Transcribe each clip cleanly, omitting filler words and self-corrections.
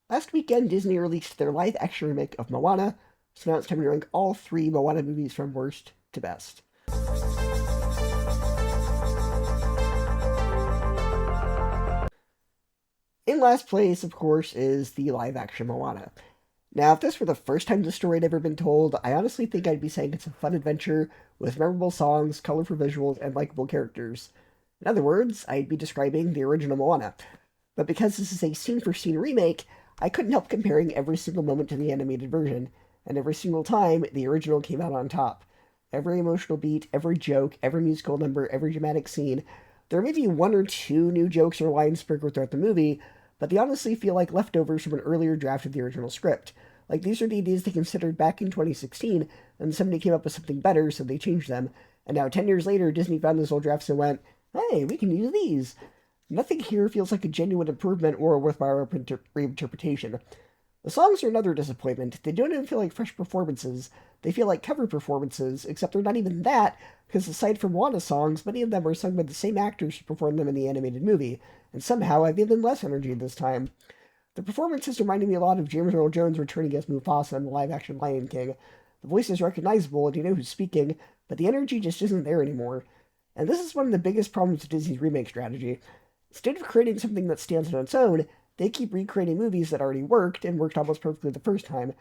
Last weekend, Disney released their live-action remake of Moana, so now it's time to rank all three Moana movies from worst to best. In last place, of course, is the live-action Moana. Now, if this were the first time the story had ever been told, I honestly think I'd be saying it's a fun adventure with memorable songs, colorful visuals, and likable characters. In other words, I'd be describing the original Moana. But because this is a scene-for-scene remake, I couldn't help comparing every single moment to the animated version, and every single time, the original came out on top. Every emotional beat, every joke, every musical number, every dramatic scene. There may be one or two new jokes or lines sprinkled throughout the movie, but they honestly feel like leftovers from an earlier draft of the original script. Like, these are the ideas they considered back in 2016, and somebody came up with something better, so they changed them. And now, 10 years later, Disney found those old drafts and went, hey, we can use these. Nothing here feels like a genuine improvement or a worthwhile reinterpretation. The songs are another disappointment. They don't even feel like fresh performances. They feel like cover performances, except they're not even that, because aside from Moana songs, many of them are sung by the same actors who performed them in the animated movie, and somehow have even less energy this time. The performances reminded me a lot of James Earl Jones returning as Mufasa in the live-action Lion King. The voice is recognizable and you know who's speaking, but the energy just isn't there anymore. And this is one of the biggest problems with Disney's remake strategy. Instead of creating something that stands on its own, they keep recreating movies that already worked and worked almost perfectly the first time.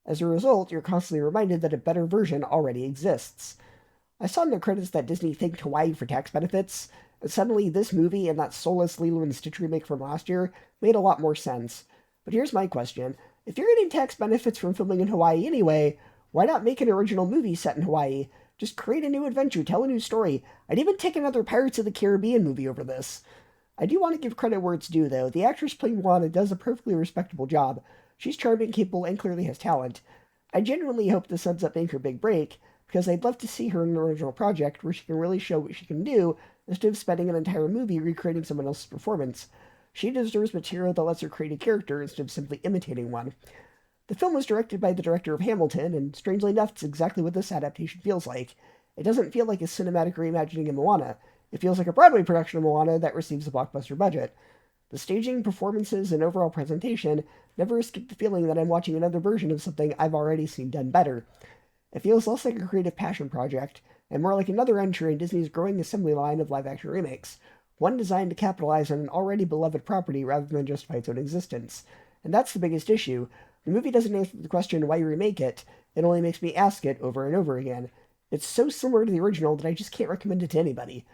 As a result, you're constantly reminded that a better version already exists. I saw in the credits that Disney thanked Hawaii for tax benefits, and suddenly this movie and that soulless Lilo and Stitch remake from last year made a lot more sense. But here's my question. If you're getting tax benefits from filming in Hawaii anyway, why not make an original movie set in Hawaii? Just create a new adventure, tell a new story. I'd even take another Pirates of the Caribbean movie over this. I do want to give credit where it's due, though. The actress playing Moana does a perfectly respectable job. She's charming, capable, and clearly has talent. I genuinely hope this ends up being her big break, because I'd love to see her in an original project where she can really show what she can do, instead of spending an entire movie recreating someone else's performance. She deserves material that lets her create a character instead of simply imitating one. The film was directed by the director of Hamilton, and strangely enough, it's exactly what this adaptation feels like. It doesn't feel like a cinematic reimagining of Moana. It feels like a Broadway production of Moana that receives a blockbuster budget. The staging, performances, and overall presentation never escape the feeling that I'm watching another version of something I've already seen done better. It feels less like a creative passion project, and more like another entry in Disney's growing assembly line of live-action remakes, one designed to capitalize on an already beloved property rather than justify its own existence. And that's the biggest issue. The movie doesn't answer the question why you remake it, it only makes me ask it over and over again. It's so similar to the original that I just can't recommend it to anybody.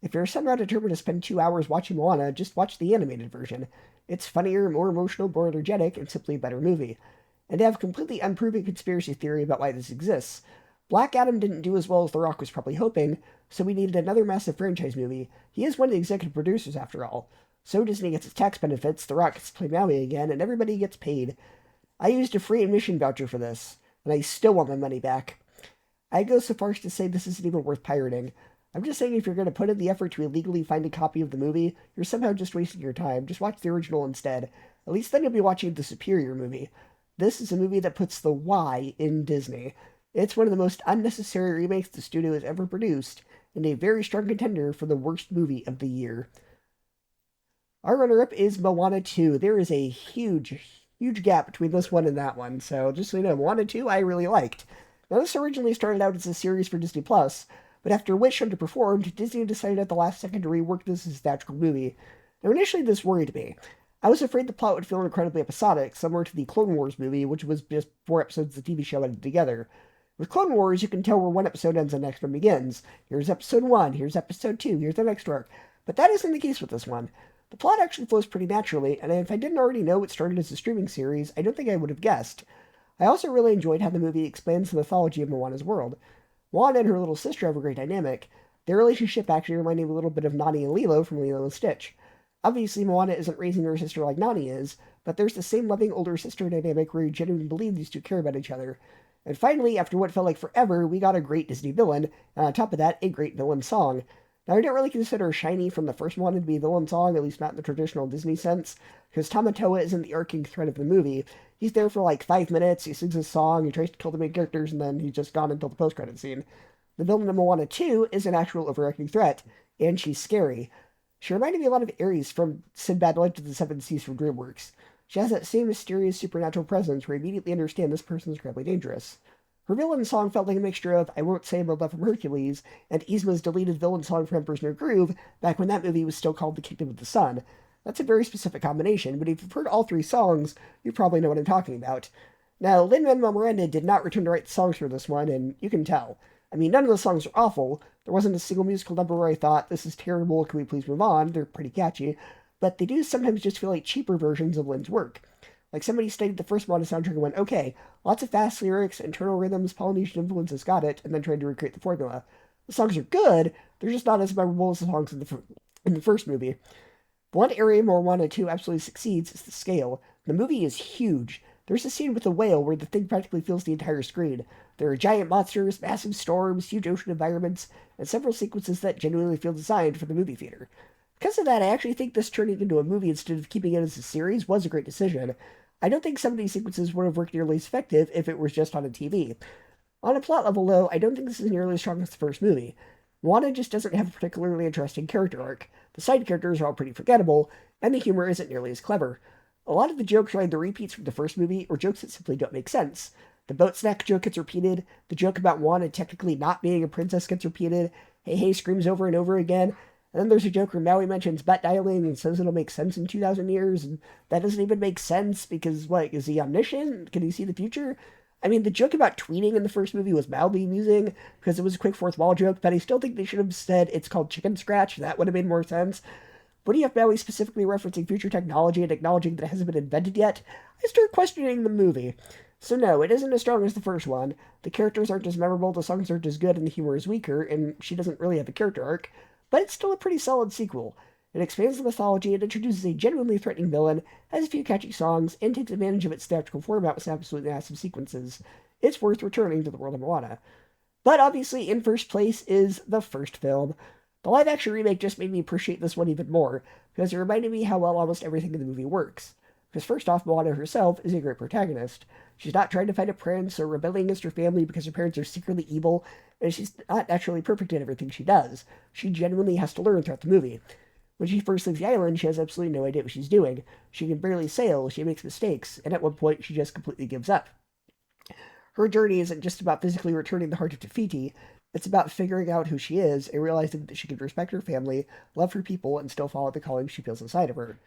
If you're somehow determined to spend 2 hours watching Moana, just watch the animated version. It's funnier, more emotional, more energetic, and simply a better movie. And I have a completely unproven conspiracy theory about why this exists. Black Adam didn't do as well as The Rock was probably hoping, so we needed another massive franchise movie. He is one of the executive producers, after all. So Disney gets its tax benefits, The Rock gets to play Maui again, and everybody gets paid. I used a free admission voucher for this, and I still want my money back. I go so far as to say this isn't even worth pirating. I'm just saying if you're going to put in the effort to illegally find a copy of the movie, you're somehow just wasting your time. Just watch the original instead. At least then you'll be watching the superior movie. This is a movie that puts the Y in Disney. It's one of the most unnecessary remakes the studio has ever produced, and a very strong contender for the worst movie of the year. Our runner-up is Moana 2. There is a huge gap between this one and that one, so just so you know, Moana 2 I really liked. Now, this originally started out as a series for Disney+, but after Wish underperformed, Disney decided at the last second to rework this as a theatrical movie. Now, initially this worried me. I was afraid the plot would feel incredibly episodic, similar to the Clone Wars movie, which was just 4 episodes of the TV show edited together. With Clone Wars, you can tell where one episode ends and the next one begins. Here's episode 1, here's episode 2, here's the next arc. But that isn't the case with this one. The plot actually flows pretty naturally, and if I didn't already know it started as a streaming series, I don't think I would have guessed. I also really enjoyed how the movie expands the mythology of Moana's world. Moana and her little sister have a great dynamic. Their relationship actually reminded me a little bit of Nani and Lilo from Lilo and Stitch. Obviously, Moana isn't raising her sister like Nani is, but there's the same loving older sister dynamic where you genuinely believe these two care about each other. And finally, after what felt like forever, we got a great Disney villain, and on top of that, a great villain song. Now, I don't really consider Shiny from the first one to be a villain song, at least not in the traditional Disney sense, because Tamatoa isn't the arcing thread of the movie. He's there for like 5 minutes, he sings his song, he tries to kill the main characters, and then he's just gone until the post-credit scene. The villain in Moana 2 is an actual overarching threat, and she's scary. She reminded me a lot of Ares from Sinbad Legend of the Seven Seas from DreamWorks. She has that same mysterious supernatural presence where you immediately understand this person is incredibly dangerous. Her villain song felt like a mixture of I Won't Say My Love from Hercules and Yzma's deleted villain song from Emperor's New Groove back when that movie was still called The Kingdom of the Sun. That's a very specific combination, but if you've heard all three songs, you probably know what I'm talking about. Now, Lin-Manuel Miranda did not return to write the songs for this one, and you can tell. I mean, none of the songs are awful. There wasn't a single musical number where I thought, this is terrible, can we please move on? They're pretty catchy. But they do sometimes just feel like cheaper versions of Lin's work. Like somebody studied the first Moana soundtrack and went, okay, lots of fast lyrics, internal rhythms, Polynesian influences, got it, and then tried to recreate the formula. The songs are good, they're just not as memorable as the songs in the first movie. One area Moana 2 absolutely succeeds is the scale. The movie is huge. There's a scene with a whale where the thing practically fills the entire screen. There are giant monsters, massive storms, huge ocean environments, and several sequences that genuinely feel designed for the movie theater. Because of that, I actually think this turning into a movie instead of keeping it as a series was a great decision. I don't think some of these sequences would have worked nearly as effective if it was just on a TV. On a plot level, though, I don't think this is nearly as strong as the first movie. Moana just doesn't have a particularly interesting character arc. The side characters are all pretty forgettable, and the humor isn't nearly as clever. A lot of the jokes are either repeats from the first movie or jokes that simply don't make sense. The boat snack joke gets repeated, the joke about Moana technically not being a princess gets repeated, Hey Hey screams over and over again, and then there's a joke where Maui mentions butt dialing and says it'll make sense in 2,000 years, and that doesn't even make sense because, what, is he omniscient? Can he see the future? I mean, the joke about tweeting in the first movie was mildly amusing because it was a quick fourth wall joke, but I still think they should have said it's called chicken scratch. That would have made more sense. But you have Maui specifically referencing future technology and acknowledging that it hasn't been invented yet, I start questioning the movie. So no, it isn't as strong as the first one. The characters aren't as memorable, the songs aren't as good, and the humor is weaker, and she doesn't really have a character arc. But it's still a pretty solid sequel. It expands the mythology, it introduces a genuinely threatening villain, has a few catchy songs, and takes advantage of its theatrical format with some absolutely massive sequences. It's worth returning to the world of Moana. But obviously, in first place is the first film. The live-action remake just made me appreciate this one even more, because it reminded me how well almost everything in the movie works. Because first off, Moana herself is a great protagonist. She's not trying to find a prince or rebelling against her family because her parents are secretly evil, and she's not naturally perfect at everything she does. She genuinely has to learn throughout the movie. When she first leaves the island, she has absolutely no idea what she's doing. She can barely sail, she makes mistakes, and at one point she just completely gives up. Her journey isn't just about physically returning the heart of Te Fiti, it's about figuring out who she is and realizing that she can respect her family, love her people, and still follow the calling she feels inside of her.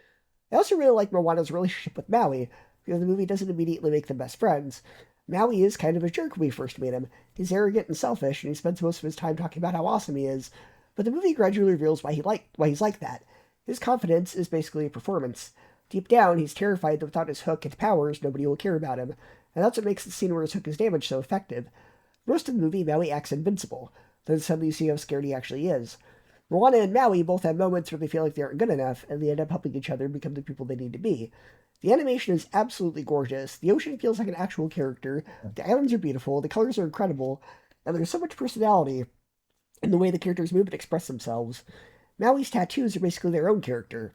I also really like Moana's relationship with Maui, because the movie doesn't immediately make them best friends. Maui is kind of a jerk when we first meet him. He's arrogant and selfish, and he spends most of his time talking about how awesome he is, but the movie gradually reveals why he's like that. His confidence is basically a performance. Deep down, he's terrified that without his hook and powers, nobody will care about him, and that's what makes the scene where his hook is damaged so effective. Most of the movie, Maui acts invincible. Then suddenly you see how scared he actually is. Moana and Maui both have moments where they feel like they aren't good enough, and they end up helping each other become the people they need to be. The animation is absolutely gorgeous. The ocean feels like an actual character. The islands are beautiful. The colors are incredible. And there's so much personality in the way the characters move and express themselves. Maui's tattoos are basically their own character.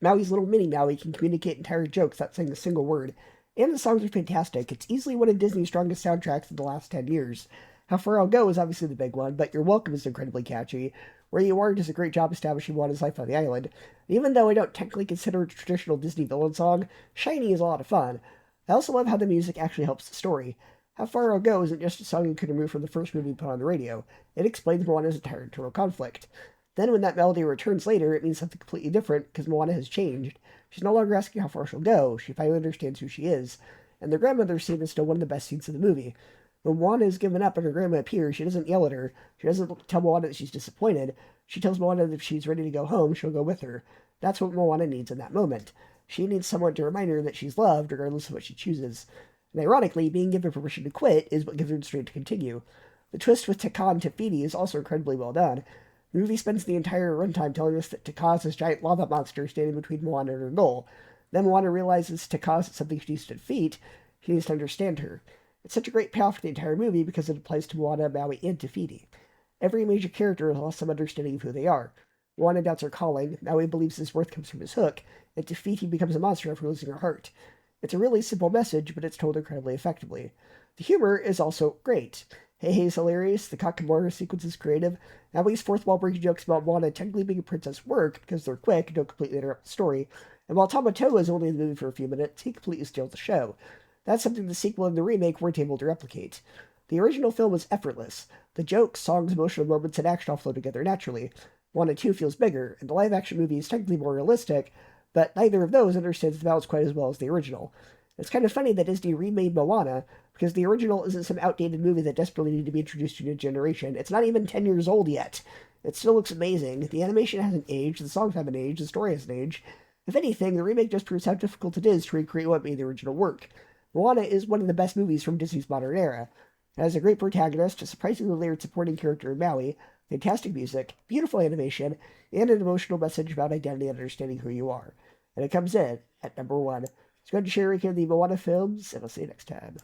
Maui's little mini Maui can communicate entire jokes without saying a single word. And the songs are fantastic. It's easily one of Disney's strongest soundtracks in the last 10 years. How Far I'll Go is obviously the big one, but You're Welcome is incredibly catchy. Where You Are does a great job establishing Moana's life on the island. And even though I don't technically consider it a traditional Disney villain song, Shiny is a lot of fun. I also love how the music actually helps the story. How Far I'll Go isn't just a song you could remove from the first movie put on the radio. It explains Moana's entire internal conflict. Then when that melody returns later, it means something completely different, because Moana has changed. She's no longer asking how far she'll go, she finally understands who she is. And the grandmother scene is still one of the best scenes in the movie. When Moana is given up and her grandma appears, she doesn't yell at her. She doesn't tell Moana that she's disappointed. She tells Moana that if she's ready to go home, she'll go with her. That's what Moana needs in that moment. She needs someone to remind her that she's loved, regardless of what she chooses. And ironically, being given permission to quit is what gives her the strength to continue. The twist with Te Kā and Te Fiti is also incredibly well done. The movie spends the entire runtime telling us that Te Kā is this giant lava monster standing between Moana and her goal. Then Moana realizes Te Kā is something she needs to defeat. She needs to understand her. It's such a great payoff for the entire movie because it applies to Moana, Maui, and Te Fiti. Every major character has lost some understanding of who they are. Moana doubts her calling, Maui believes his worth comes from his hook, and Te Fiti becomes a monster after losing her heart. It's a really simple message, but it's told incredibly effectively. The humor is also great. Hey Hey's hilarious, the Kakamora sequence is creative, Maui's fourth wall breaking jokes about Moana technically being a princess work because they're quick and don't completely interrupt the story, And while Tamatoa is only in the movie for a few minutes, he completely steals the show. That's something the sequel and the remake weren't able to replicate. The original film was effortless. The jokes, songs, emotional moments, and action all flow together naturally. 1 and 2 feels bigger, and the live action movie is technically more realistic, but neither of those understands the balance quite as well as the original. It's kind of funny that Disney remade Moana, because the original isn't some outdated movie that desperately needed to be introduced to a new generation. It's not even 10 years old yet. It still looks amazing. The animation hasn't aged, the songs haven't aged, the story hasn't aged. If anything, the remake just proves how difficult it is to recreate what made the original work. Moana is one of the best movies from Disney's modern era. It has a great protagonist, a surprisingly layered supporting character in Maui, fantastic music, beautiful animation, and an emotional message about identity and understanding who you are. And it comes in at number 1. It's going to share ranking of the Moana films, and I'll see you next time.